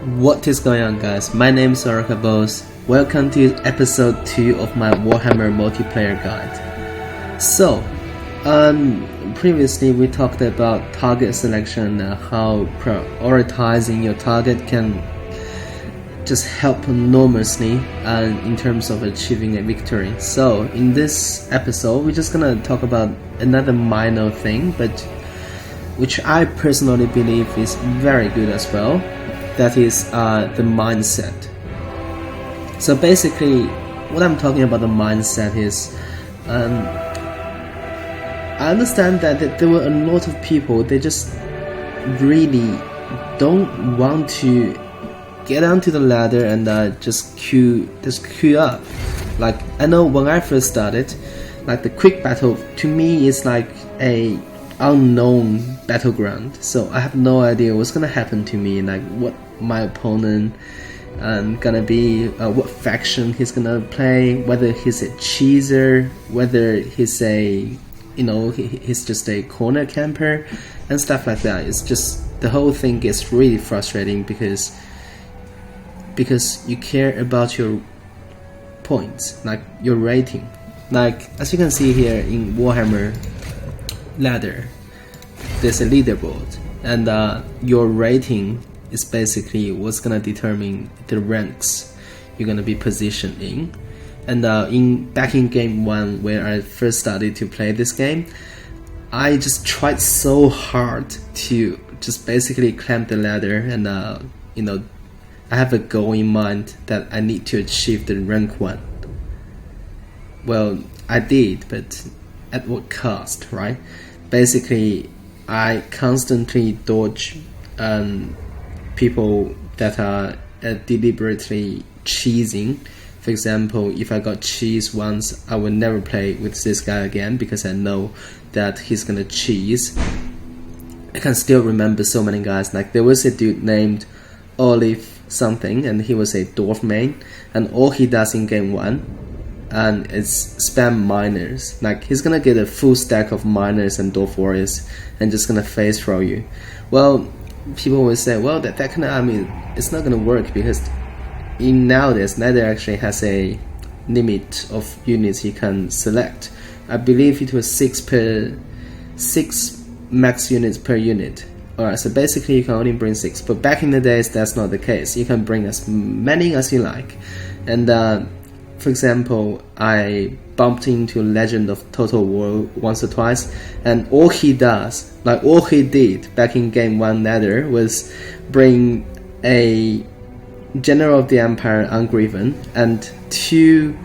What is going on, guys? My name is Boss. Welcome to episode 2 of my Warhammer multiplayer guide. So, previously we talked about target selection and how prioritizing your target can just help enormously in terms of achieving a victory. So, in this episode, we're just gonna talk about another minor thing, but which I personally believe is very good as well. That is the mindset. So basically, what I'm talking about the mindset is, I understand that there were a lot of people, they just really don't want to get onto the ladder and just queue up. Like, I know when I first started, like the quick battle to me is like a unknown battleground, so I have no idea what's gonna happen to me, like what my opponent gonna be, what faction he's gonna play, whether he's a cheeser, whether he's a, he's just a corner camper and stuff like that. It's just, the whole thing gets really frustrating because you care about your points, like your rating. Like, as you can see here in Warhammer Ladder, there's a leaderboard, and your rating is basically what's gonna determine the ranks you're gonna be positioned in. And back in game 1, where I first started to play this game, I just tried so hard to just basically climb the ladder, and I have a goal in mind that I need to achieve the rank 1. Well, I did, but at what cost, right? Basically, I constantly dodge people that are deliberately cheesing. For example, if I got cheese once, I will never play with this guy again because I know that he's gonna cheese. I can still remember so many guys. Like, there was a dude named Olive something, and he was a dwarf main, and all he does in game 1 and it's spam miners. Like, he's gonna get a full stack of miners and dwarf warriors and just gonna phase throw you. Well, people will say, well, that kind of army, it's not gonna work because nowadays Ladder actually has a limit of units you can select. I believe it was 6 max units per unit. Alright, so basically you can only bring 6, but back in the days that's not the case. You can bring as many as you like. And for example, I bumped into Legend of Total War once or twice, and all he did back in game 1 Ladder was bring a General of the Empire Ungriven and two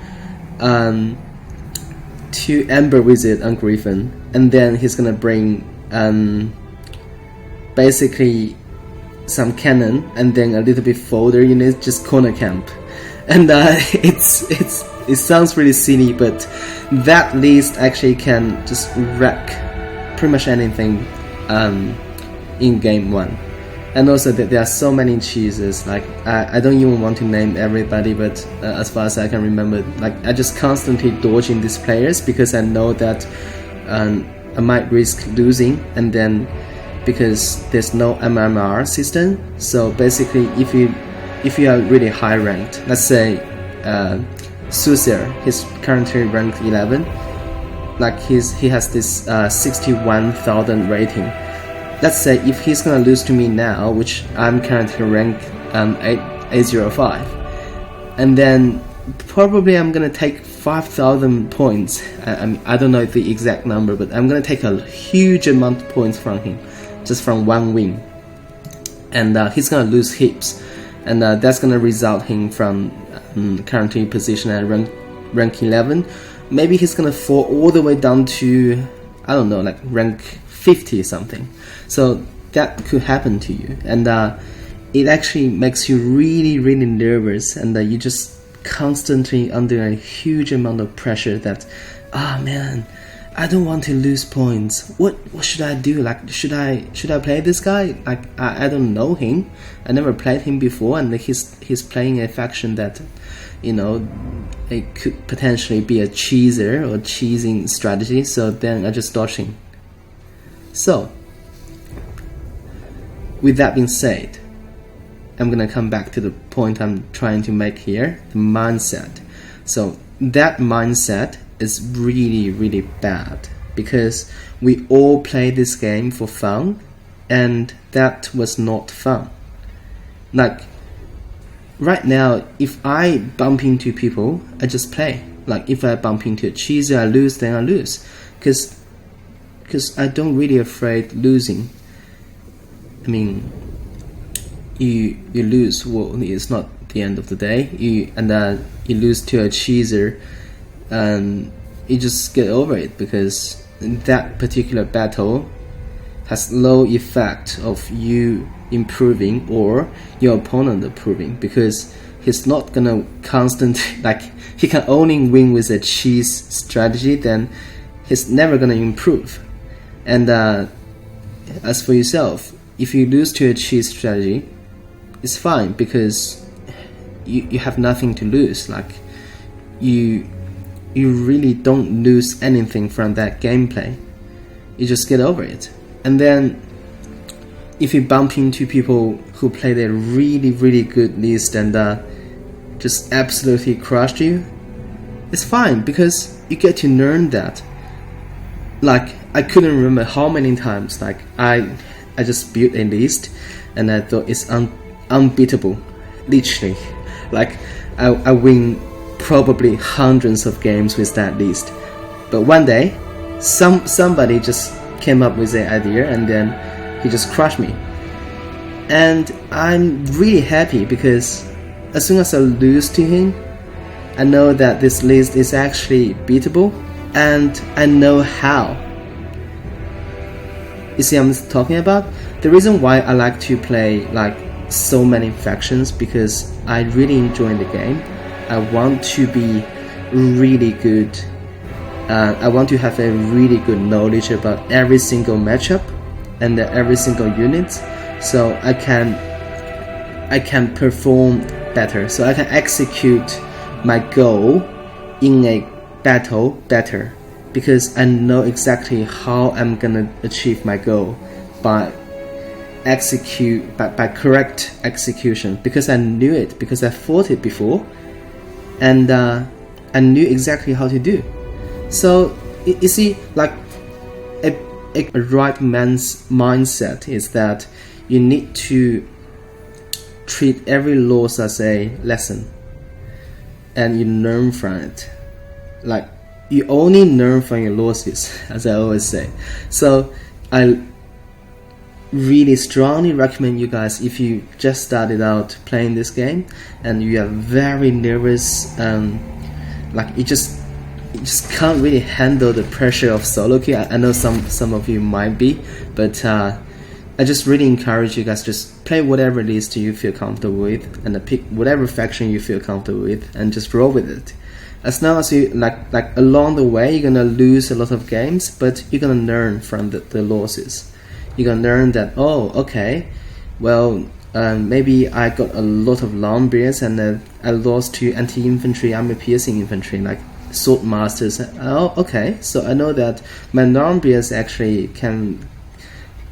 Ember Wizard Ungriven, and then he's gonna bring basically some cannon and then a little bit further unit, just corner camp. And it sounds really silly, but that list actually can just wreck pretty much anything in game 1. And also that there are so many cheeses. Like, I don't even want to name everybody, but as far as I can remember, like, I just constantly dodging these players because I know that I might risk losing, and then because there's no MMR system. So basically, if you are really high ranked, let's say Susir, he's currently ranked 11, like he has this 61,000 rating. Let's say if he's gonna lose to me now, which I'm currently ranked 805, and then probably I'm gonna take 5,000 points. I don't know the exact number, but I'm gonna take a huge amount of points from him just from one win, and he's gonna lose heaps. And that's gonna result him from currently positioned at rank 11. Maybe he's gonna fall all the way down to, I don't know, like rank 50 something. So that could happen to you, and it actually makes you really, really nervous, and you just constantly under a huge amount of pressure that, man, I don't want to lose points. What should I do? Like, should I play this guy? Like, I don't know him. I never played him before, and he's playing a faction that, it could potentially be a cheeser or cheesing strategy. So then I just dodge him. So, with that being said, I'm gonna come back to the point I'm trying to make here, the mindset. So that mindset is really, really bad, because we all play this game for fun, and that was not fun. Like, right now, if I bump into people, I just play. Like, if I bump into a cheeser, I lose, then I lose. Because I don't really afraid losing. I mean, you lose, well, it's not the end of the day. You lose to a cheeser, and you just get over it, because that particular battle has low effect of you improving or your opponent improving, because he's not gonna constantly, like, he can only win with a cheese strategy, then he's never gonna improve. And as for yourself, if you lose to a cheese strategy, it's fine, because you have nothing to lose. Like, you really don't lose anything from that gameplay. You just get over it. And then if you bump into people who play their really, really good list and just absolutely crushed you, it's fine, because you get to learn that. Like, I couldn't remember how many times, like, I just built a list and I thought it's unbeatable, literally. Like, I win probably hundreds of games with that list, but one day somebody just came up with the idea, and then he just crushed me. And I'm really happy, because as soon as I lose to him, I know that this list is actually beatable, and I know how. You see what I'm talking about? The reason why I like to play like so many factions, because I really enjoy the game. I want to be really good. I want to have a really good knowledge about every single matchup and every single unit, so I can perform better, so I can execute my goal in a battle better, because I know exactly how I'm gonna achieve my goal by correct execution, because I knew it, because I fought it before, and I knew exactly how to do. So you see, like, a right man's mindset is that you need to treat every loss as a lesson, and you learn from it. Like, you only learn from your losses, as I always say. So I really strongly recommend you guys, if you just started out playing this game and you are very nervous, like you just can't really handle the pressure of solo queue. I know some of you might be, but I just really encourage you guys, just play whatever it is you feel comfortable with, and pick whatever faction you feel comfortable with, and just roll with it. As long as you like along the way, you're gonna lose a lot of games, but you're gonna learn from the losses. You're gonna learn that, oh, okay, well, maybe I got a lot of long beards, and I lost to anti-infantry, armor-piercing infantry, like sword masters. Oh, okay, so I know that my long beards actually can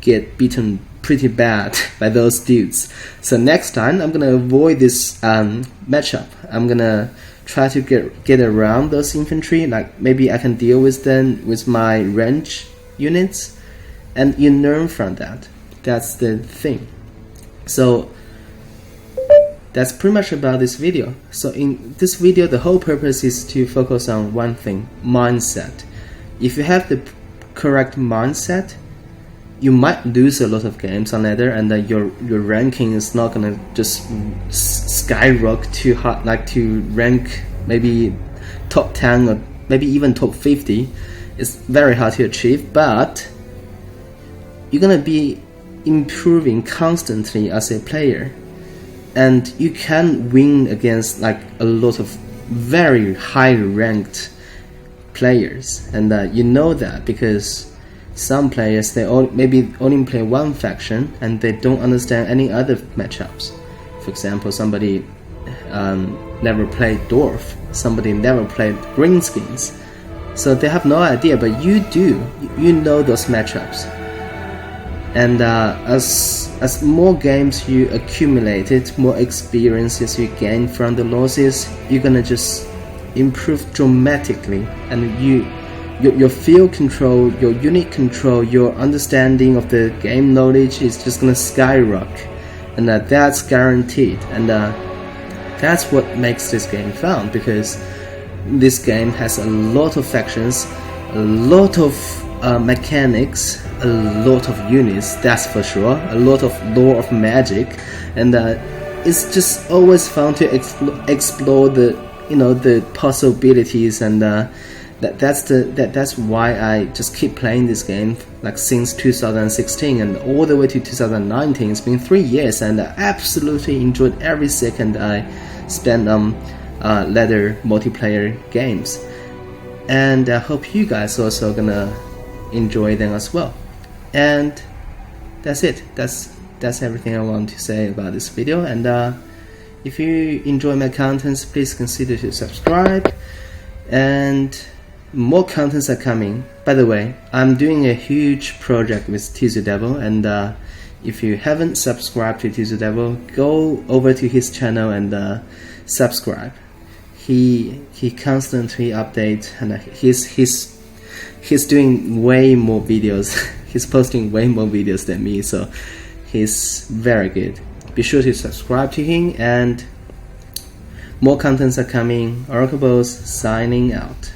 get beaten pretty bad by those dudes. So next time, I'm gonna avoid this matchup. I'm gonna try to get around those infantry. Like, maybe I can deal with them with my range units, and you learn from that. That's the thing. So that's pretty much about this video. So in this video, the whole purpose is to focus on one thing: mindset. If you have the correct mindset, you might lose a lot of games on ladder, and your ranking is not gonna just skyrocket too hard, like to rank maybe top 10 or maybe even top 50. It's very hard to achieve, but you're gonna be improving constantly as a player, and you can win against like a lot of very high ranked players, and you know that because some players, they maybe only play one faction and they don't understand any other matchups. For example, somebody never played Dwarf, somebody never played Greenskins, so they have no idea, but you do. You know those matchups. And as more games you accumulated, more experiences you gain from the losses, you're gonna just improve dramatically, and your field control, your unit control, your understanding of the game knowledge is just gonna skyrocket, and that's guaranteed. And that's what makes this game fun, because this game has a lot of factions, a lot of mechanics, a lot of units, that's for sure, a lot of lore of magic, and it's just always fun to explore the the possibilities, and that's why I just keep playing this game like since 2016 and all the way to 2019. It's been 3 years, and I absolutely enjoyed every second I spent on ladder multiplayer games, and I hope you guys also gonna enjoy them as well. And that's it. That's everything I want to say about this video. And if you enjoy my contents, please consider to subscribe, and more contents are coming. By the way, I'm doing a huge project with Tizu Devil, and if you haven't subscribed to Tizu Devil, go over to his channel and subscribe. He constantly updates, and he's doing way more videos. He's posting way more videos than me, so he's very good. Be sure to subscribe to him, and more contents are coming. Oracle Boss signing out.